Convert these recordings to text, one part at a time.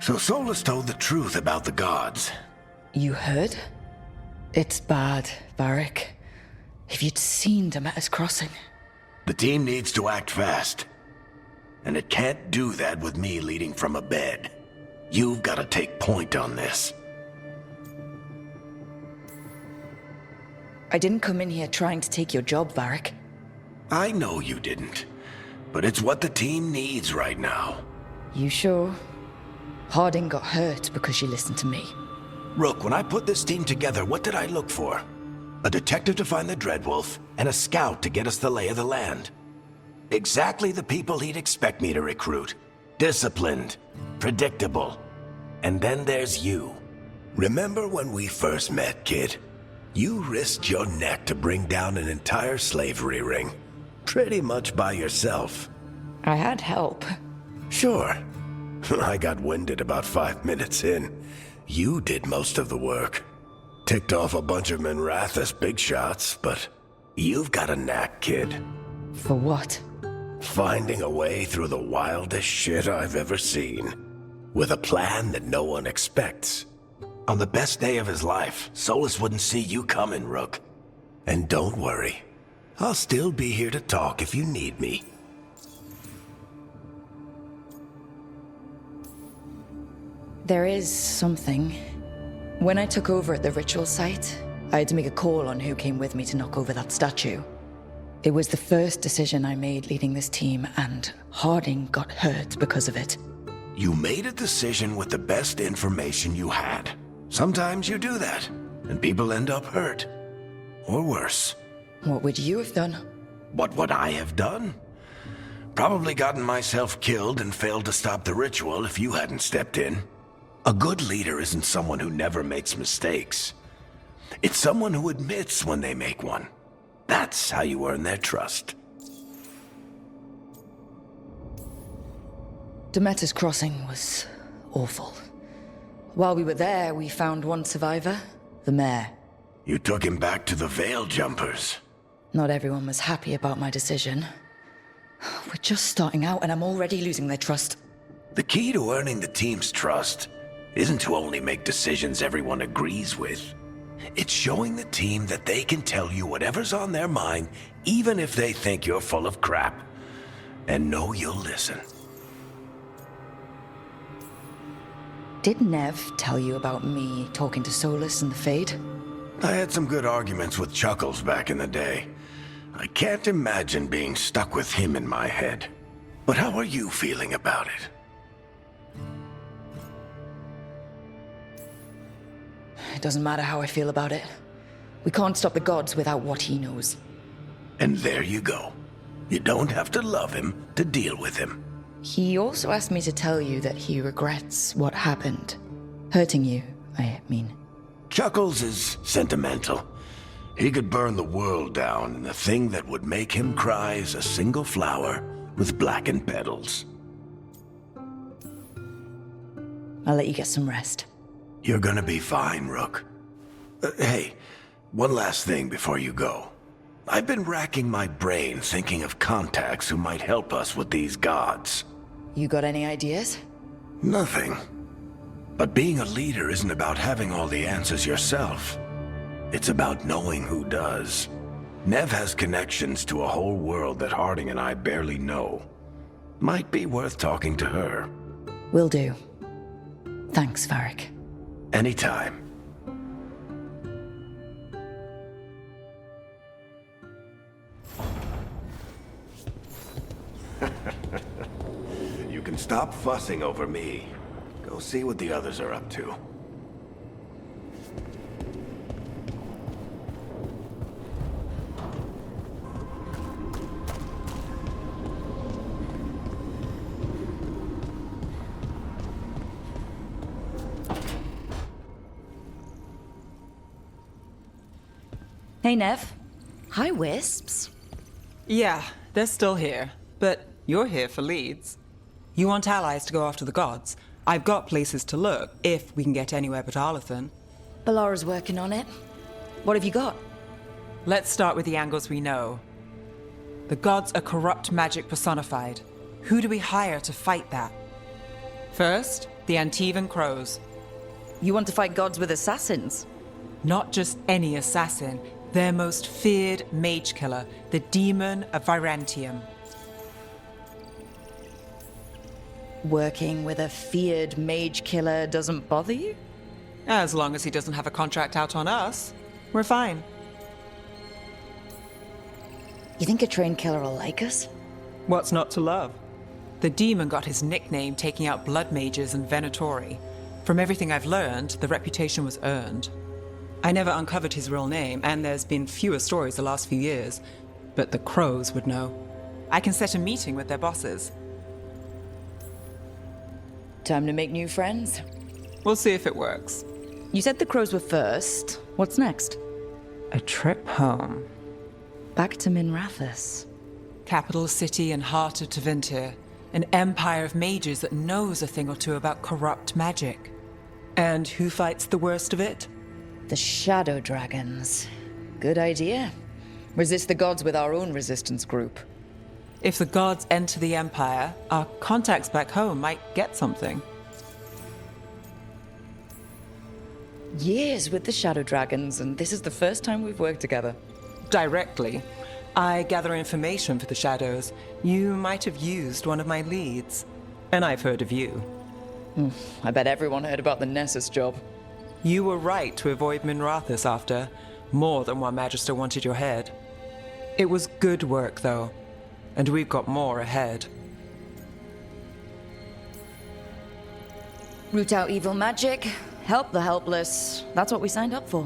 So Solas told the truth about the gods. You heard? It's bad, Varric. If you'd seen Demeter's crossing. The team needs to act fast. And it can't do that with me leading from a bed. You've got to take point on this. I didn't come in here trying to take your job, Varric. I know you didn't. But it's what the team needs right now. You sure? Harding got hurt because she listened to me. Rook, when I put this team together, what did I look for? A detective to find the Dreadwolf, and a scout to get us the lay of the land. Exactly the people he'd expect me to recruit. Disciplined, predictable. And then there's you. Remember when we first met, kid? You risked your neck to bring down an entire slavery ring. Pretty much by yourself. I had help. Sure. I got winded about 5 minutes in. You did most of the work. Ticked off a bunch of Minrathous big shots, but you've got a knack, kid. For what? Finding a way through the wildest shit I've ever seen. With a plan that no one expects. On the best day of his life, Solas wouldn't see you coming, Rook. And don't worry. I'll still be here to talk if you need me. There is something. When I took over at the ritual site, I had to make a call on who came with me to knock over that statue. It was the first decision I made leading this team, and Harding got hurt because of it. You made a decision with the best information you had. Sometimes you do that, and people end up hurt. Or worse. What would you have done? What would I have done? Probably gotten myself killed and failed to stop the ritual if you hadn't stepped in. A good leader isn't someone who never makes mistakes. It's someone who admits when they make one. That's how you earn their trust. Demeter's crossing was awful. While we were there, we found one survivor, the mayor. You took him back to the Veil Jumpers. Not everyone was happy about my decision. We're just starting out and I'm already losing their trust. The key to earning the team's trust isn't to only make decisions everyone agrees with. It's showing the team that they can tell you whatever's on their mind, even if they think you're full of crap. And know you'll listen. Did Neve tell you about me talking to Solas and the Fade? I had some good arguments with Chuckles back in the day. I can't imagine being stuck with him in my head. But how are you feeling about it? It doesn't matter how I feel about it. We can't stop the gods without what he knows. And there you go. You don't have to love him to deal with him. He also asked me to tell you that he regrets what happened. Hurting you, I mean. Chuckles is sentimental. He could burn the world down, and the thing that would make him cry is a single flower with blackened petals. I'll let you get some rest. You're gonna be fine, Rook. Hey, one last thing before you go. I've been racking my brain thinking of contacts who might help us with these gods. You got any ideas? Nothing. But being a leader isn't about having all the answers yourself. It's about knowing who does. Neve has connections to a whole world that Harding and I barely know. Might be worth talking to her. Will do. Thanks, Varric. Anytime. You can stop fussing over me. Go see what the others are up to. Hey, Neve. Hi, Wisps. Yeah, they're still here. But you're here for leads. You want allies to go after the gods? I've got places to look, if we can get anywhere but Arlathan. Balara's working on it. What have you got? Let's start with the angles we know. The gods are corrupt magic personified. Who do we hire to fight that? First, the Antivan Crows. You want to fight gods with assassins? Not just any assassin, their most feared mage killer, the Demon of Virantium. Working with a feared mage killer doesn't bother you? As long as he doesn't have a contract out on us, we're fine. You think a trained killer will like us? What's not to love? The demon got his nickname taking out blood mages and venatori. From everything I've learned, the reputation was earned. I never uncovered his real name, and there's been fewer stories the last few years, but the Crows would know. I can set a meeting with their bosses. Time to make new friends. We'll see if it works. You said the Crows were first. What's next? A trip home. Back to Minrathous. Capital city and heart of Tevinter. An empire of mages that knows a thing or two about corrupt magic. And who fights the worst of it? The Shadow Dragons. Good idea. Resist the gods with our own resistance group. If the gods enter the empire, our contacts back home might get something. Years with the Shadow Dragons, and this is the first time we've worked together. Directly. I gather information for the Shadows. You might have used one of my leads. And I've heard of you. I bet everyone heard about the Nessus job. You were right to avoid Minrathous after. More than one Magister wanted your head. It was good work, though. And we've got more ahead. Root out evil magic, help the helpless. That's what we signed up for.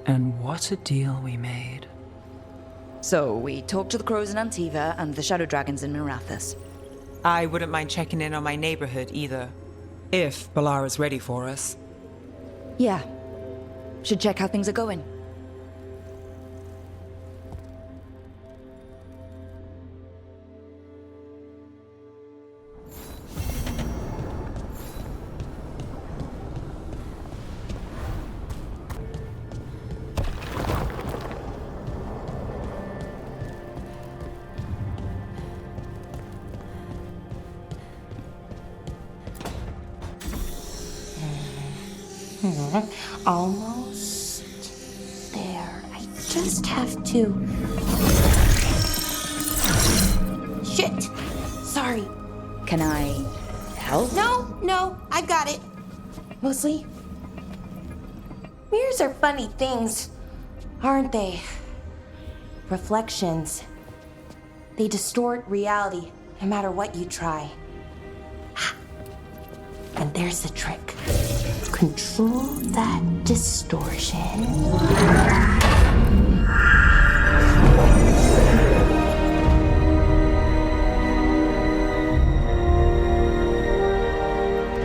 And what a deal we made. So, we talked to the Crows in Antiva and the Shadow Dragons in Minrathous. I wouldn't mind checking in on my neighborhood either. If Balara's ready for us. Yeah. Should check how things are going. Almost there. I just have to. Shit! Sorry. Can I help? No, I got it. Mostly. Mirrors are funny things, aren't they? Reflections. They distort reality, no matter what you try. And there's the trick. Control that distortion.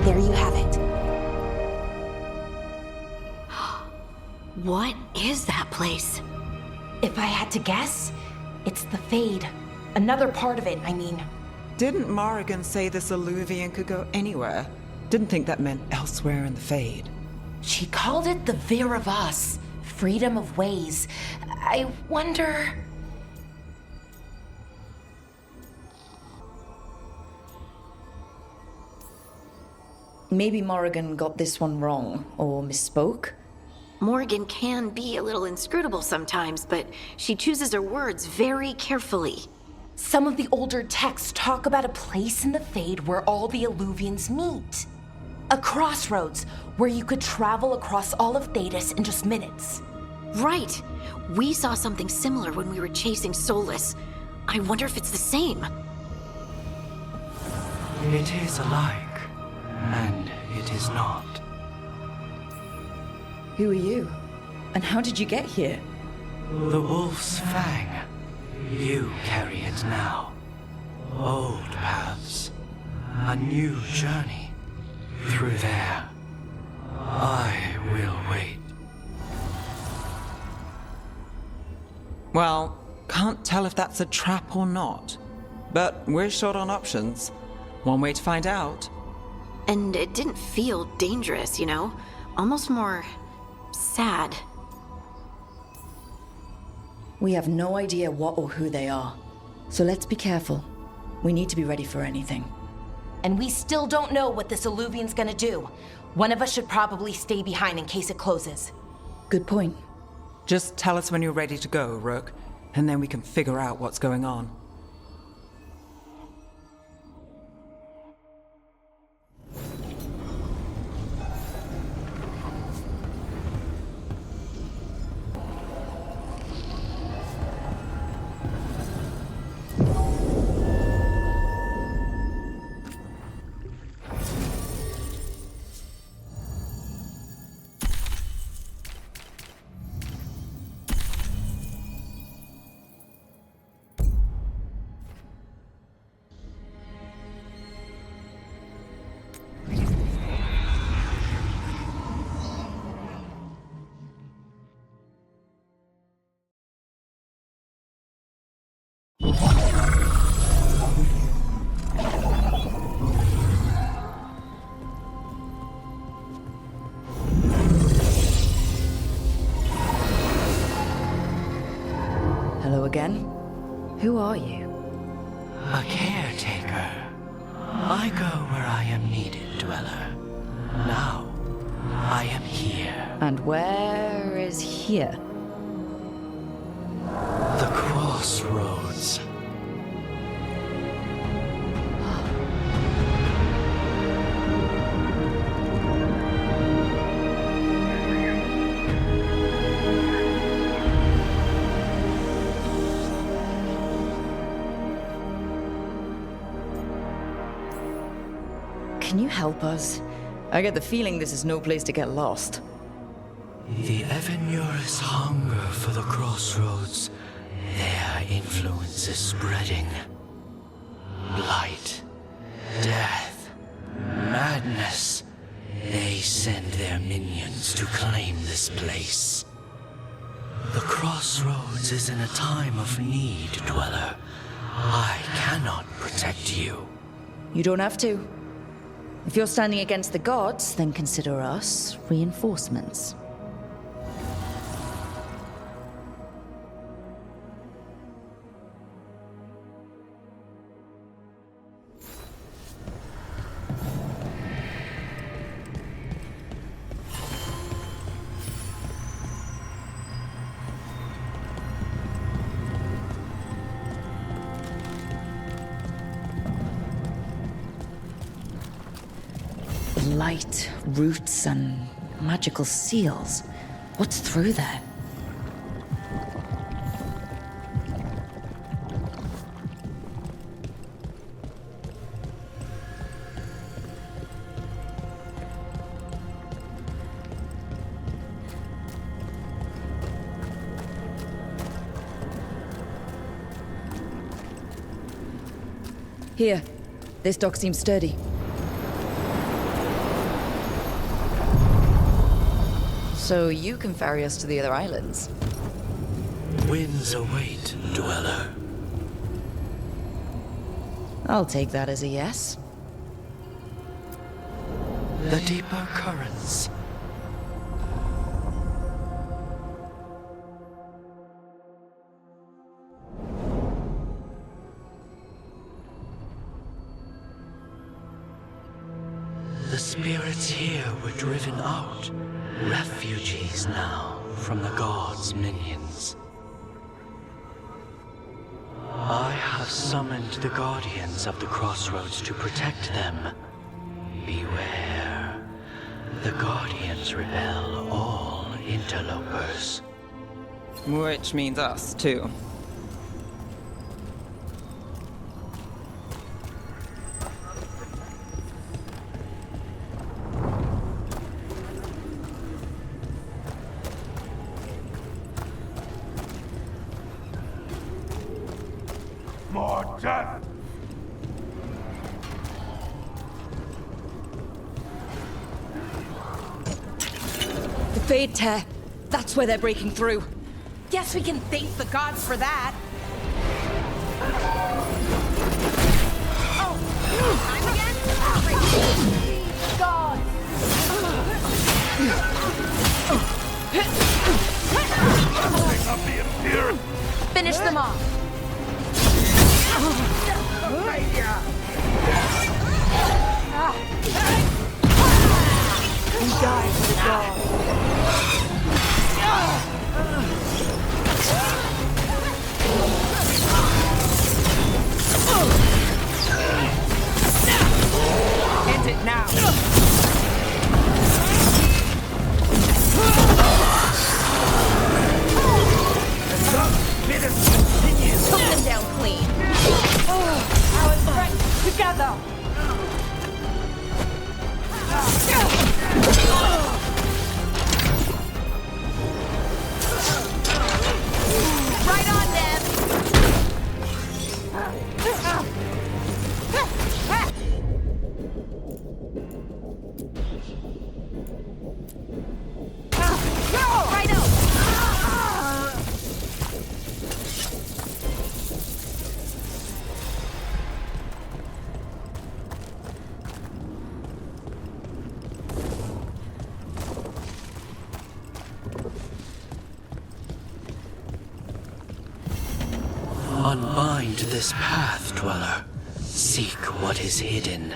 There you have it. What is that place? If I had to guess, it's the Fade. Another part of it, I mean. Didn't Morrigan say this Eluvian could go anywhere? Didn't think that meant elsewhere in the Fade. She called it the Vir of Us, freedom of ways. I wonder... Maybe Morrigan got this one wrong, or misspoke. Morgan can be a little inscrutable sometimes, but she chooses her words very carefully. Some of the older texts talk about a place in the Fade where all the Eluvians meet. A crossroads where you could travel across all of Thedas in just minutes. Right. We saw something similar when we were chasing Solas. I wonder if it's the same. It is alike, and it is not. Who are you? And how did you get here? The Wolf's Fang. You carry it now. Old paths. A new journey. Through there. I will wait. Well, can't tell if that's a trap or not. But we're short on options. One way to find out. And it didn't feel dangerous, you know? Almost more... sad. We have no idea what or who they are. So let's be careful. We need to be ready for anything. and we still don't know what this Eluvian's gonna do. One of us should probably stay behind in case it closes. Good point. Just tell us when you're ready to go, Rook, and then we can figure out what's going on. Hello again. Who are you? A caretaker. I go where I am needed, Dweller. Now, I am here. And where is here? The Crossroads. Can you help us? I get the feeling this is no place to get lost. The Evenurus hunger for the Crossroads. Their influence is spreading. Blight, death, madness. They send their minions to claim this place. The Crossroads is in a time of need, Dweller. I cannot protect you. You don't have to. If you're standing against the gods, then consider us reinforcements. Light, roots, and magical seals. What's through there? Here. This dock seems sturdy. So you can ferry us to the other islands? Winds await, Dweller. I'll take that as a yes. The deeper currents. The spirits here were driven out. Refugees now from the gods' minions. I have summoned the guardians of the Crossroads to protect them. Beware. The guardians repel all interlopers. Which means us, too. More death! The Fade Tear. That's where they're breaking through. Guess we can thank the gods for that. Oh, time again? God. Finish them off. End it now! Took them down clean. Our strength together. Right on, Neve. Righto. Unbind this path, Dweller. Seek what is hidden.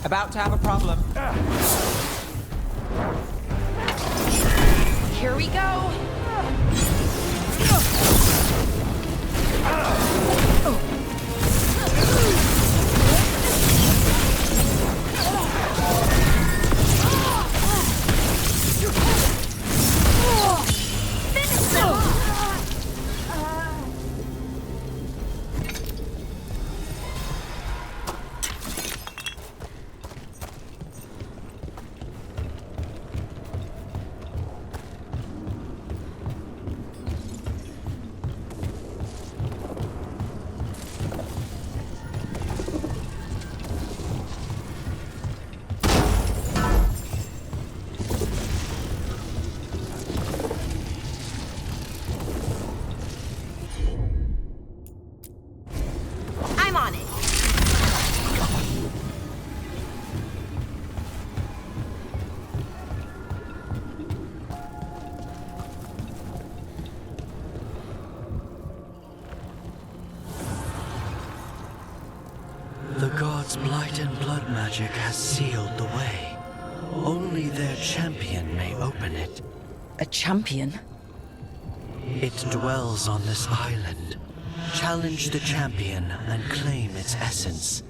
About to have a problem. Here we go. I'm on it. The gods' blight and blood magic has sealed the way. Only their champion may open it. A champion? It dwells on this island. Challenge the champion and claim its essence.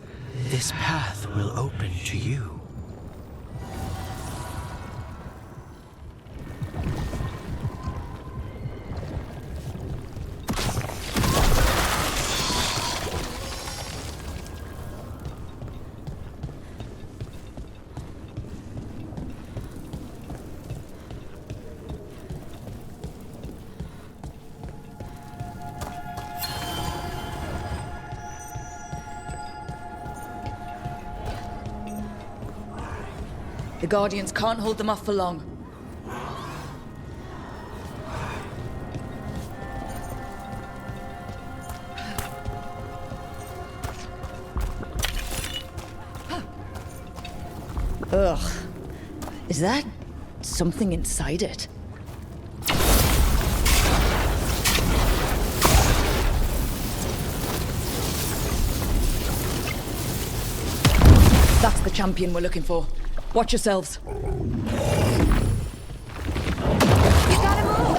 This path will open to you. The Guardians can't hold them off for long. Ugh. Is that something inside it? That's the champion we're looking for. Watch yourselves. You gotta move.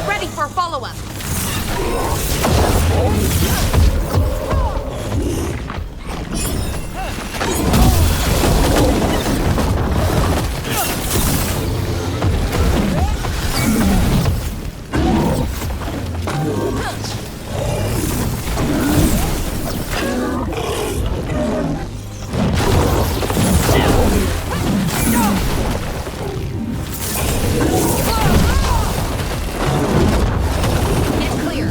Ready for a follow-up. Get clear.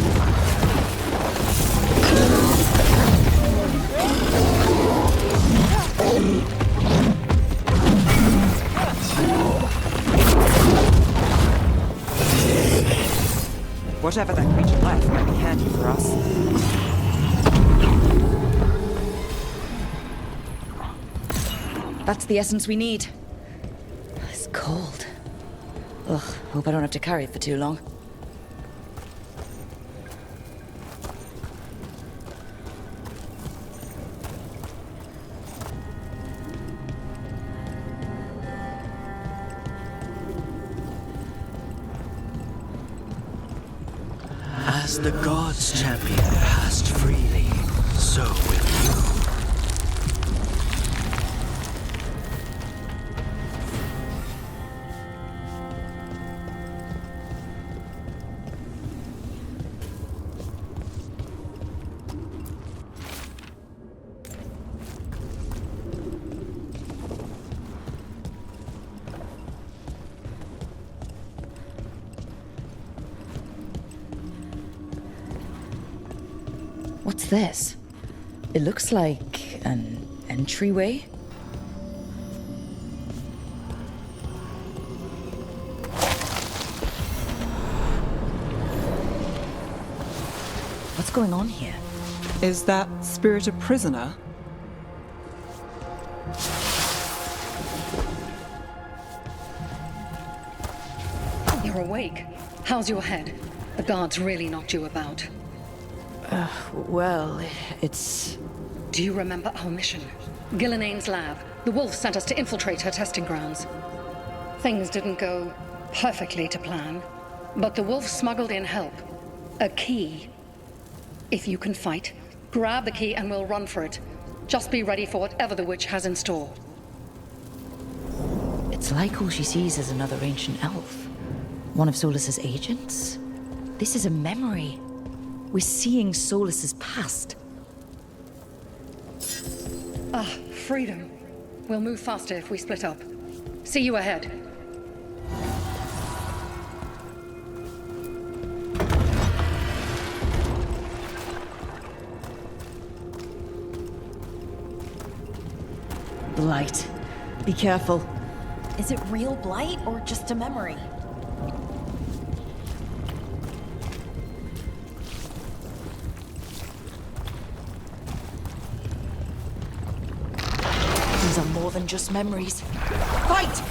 Whatever that creature left might be handy for us. That's the essence we need. It's cold. Ugh, hope I don't have to carry it for too long. As the gods' champion passed freely, so will you. What's this? It looks like an entryway. What's going on here? Is that spirit a prisoner? You're awake. How's your head? The guards really knocked you about. Well, it's... Do you remember our mission? Gillenane's lab. The wolf sent us to infiltrate her testing grounds. Things didn't go perfectly to plan, but the wolf smuggled in help. A key. If you can fight, grab the key and we'll run for it. Just be ready for whatever the witch has in store. It's like all she sees is another ancient elf. One of Solas's agents? This is a memory. We're seeing Solas's past. Freedom. We'll move faster if we split up. See you ahead. Blight. Be careful. Is it real blight or just a memory? These are more than just memories. Fight!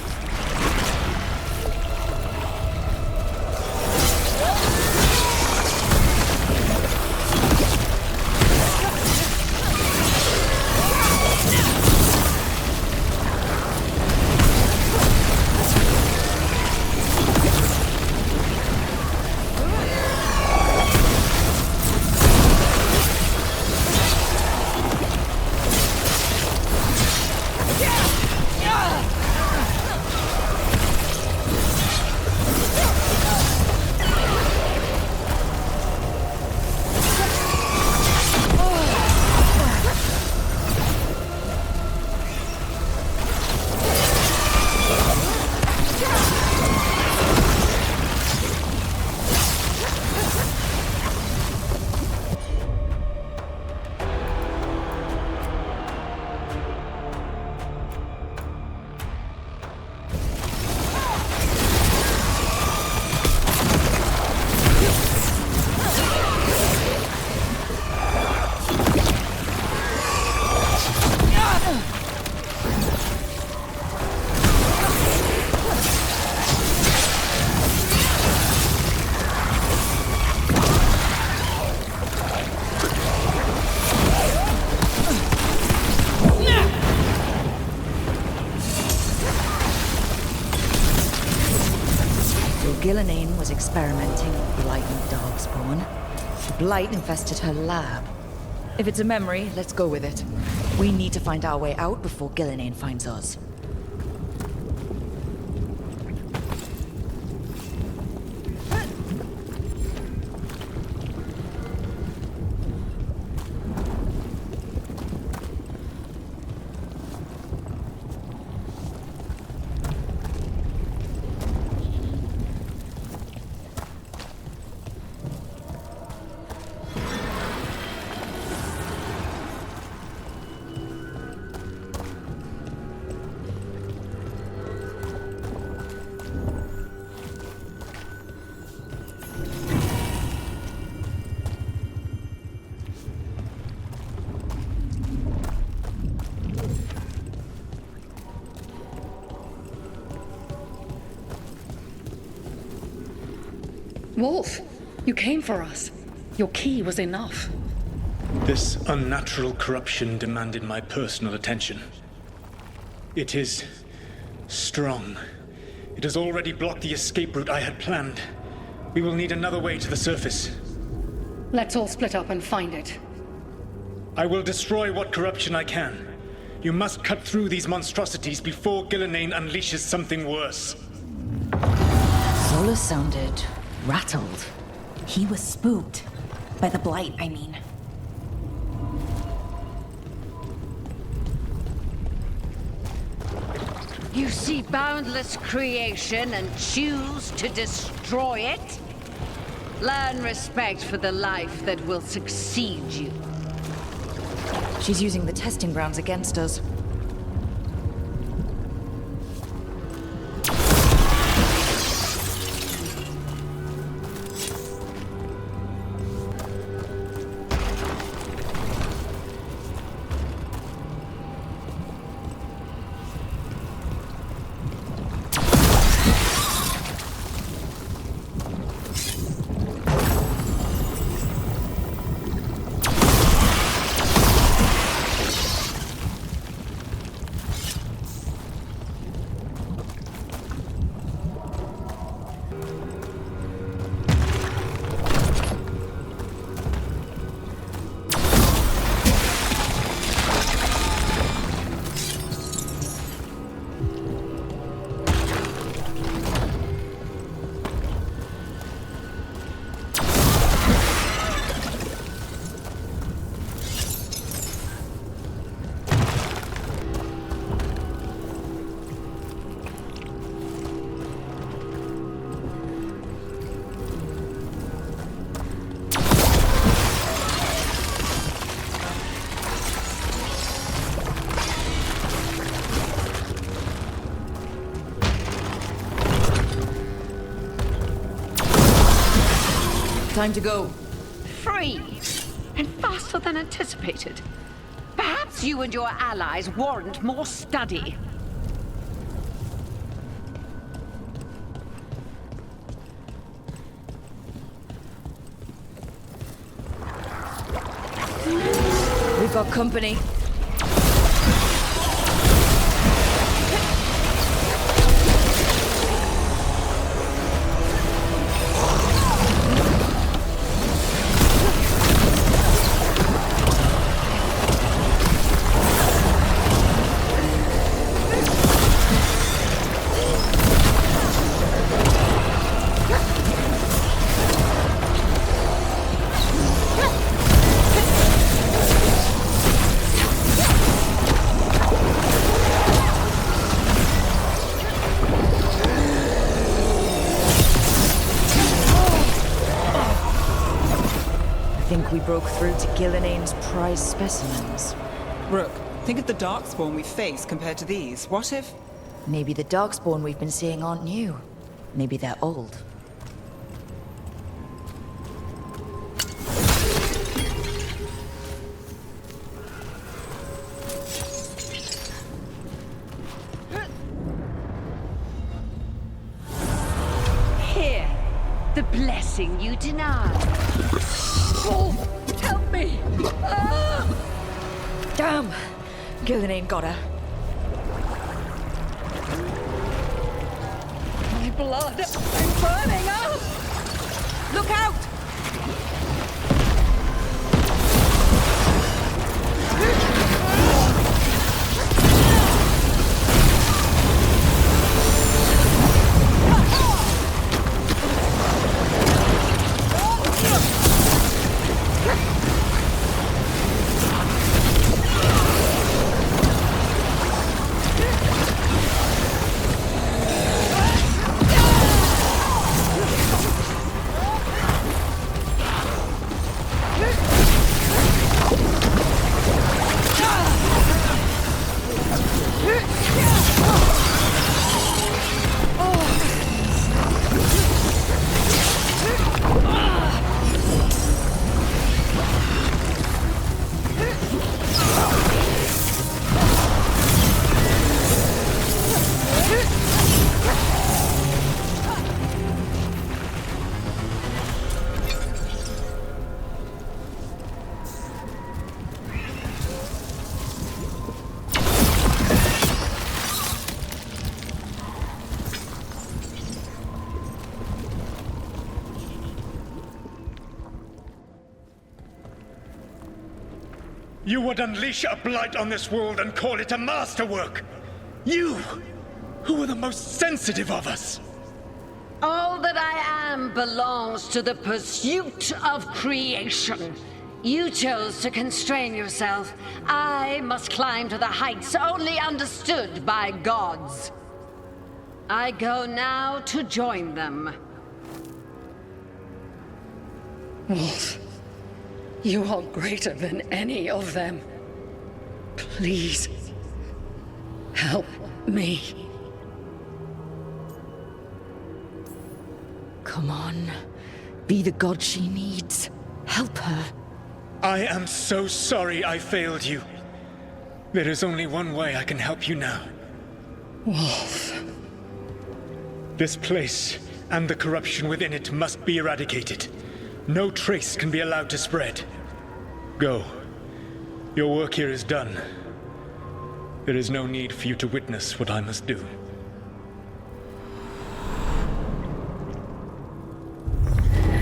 Gillenane was experimenting with Blight and Darkspawn. Blight infested her lab. If it's a memory, let's go with it. We need to find our way out before Gillenane finds us. Wolf, you came for us. Your key was enough. This unnatural corruption demanded my personal attention. It is strong. It has already blocked the escape route I had planned. We will need another way to the surface. Let's all split up and find it. I will destroy what corruption I can. You must cut through these monstrosities before Gillenane unleashes something worse. Solas sounded rattled. He was spooked. By the blight, I mean. You see boundless creation and choose to destroy it? Learn respect for the life that will succeed you. She's using the testing grounds against us. Time to go. Free! And faster than anticipated. Perhaps you and your allies warrant more study. We've got company. We broke through to Gillenane's prize specimens. Rook, think of the Darkspawn we face compared to these. What if... Maybe the Darkspawn we've been seeing aren't new. Maybe they're old. Here, the blessing you denied. Wolf, help me! Ah! Damn! Gillenane got her. My blood! I'm burning up! Look out! You would unleash a blight on this world and call it a masterwork! You, who are the most sensitive of us! All that I am belongs to the pursuit of creation. You chose to constrain yourself. I must climb to the heights only understood by gods. I go now to join them. Wolf, you are greater than any of them. Please, help me. Come on. Be the god she needs. Help her. I am so sorry I failed you. There is only one way I can help you now. Wolf. This place and the corruption within it must be eradicated. No trace can be allowed to spread. Go. Your work here is done. There is no need for you to witness what I must do.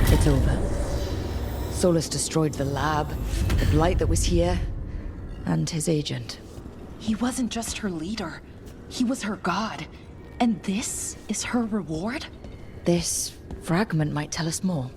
It's over. Solas destroyed the lab, the blight that was here, and his agent. He wasn't just her leader. He was her god. And this is her reward? This fragment might tell us more.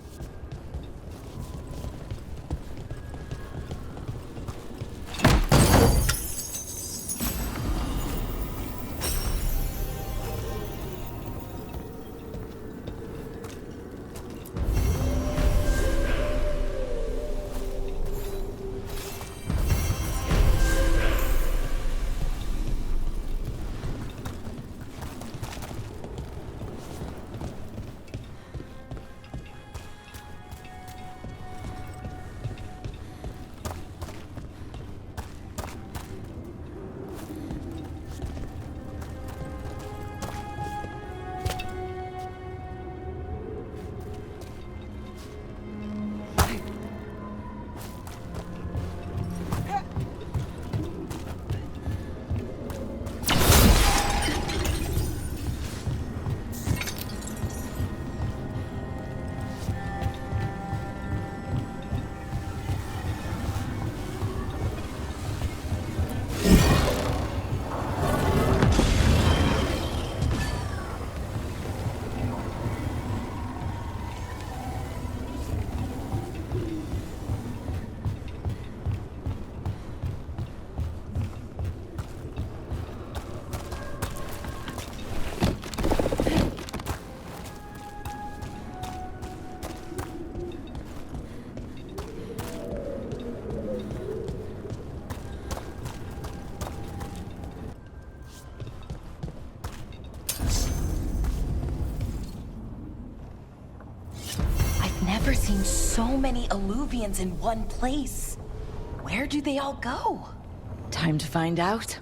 Never seen so many Eluvians in one place. Where do they all go? Time to find out.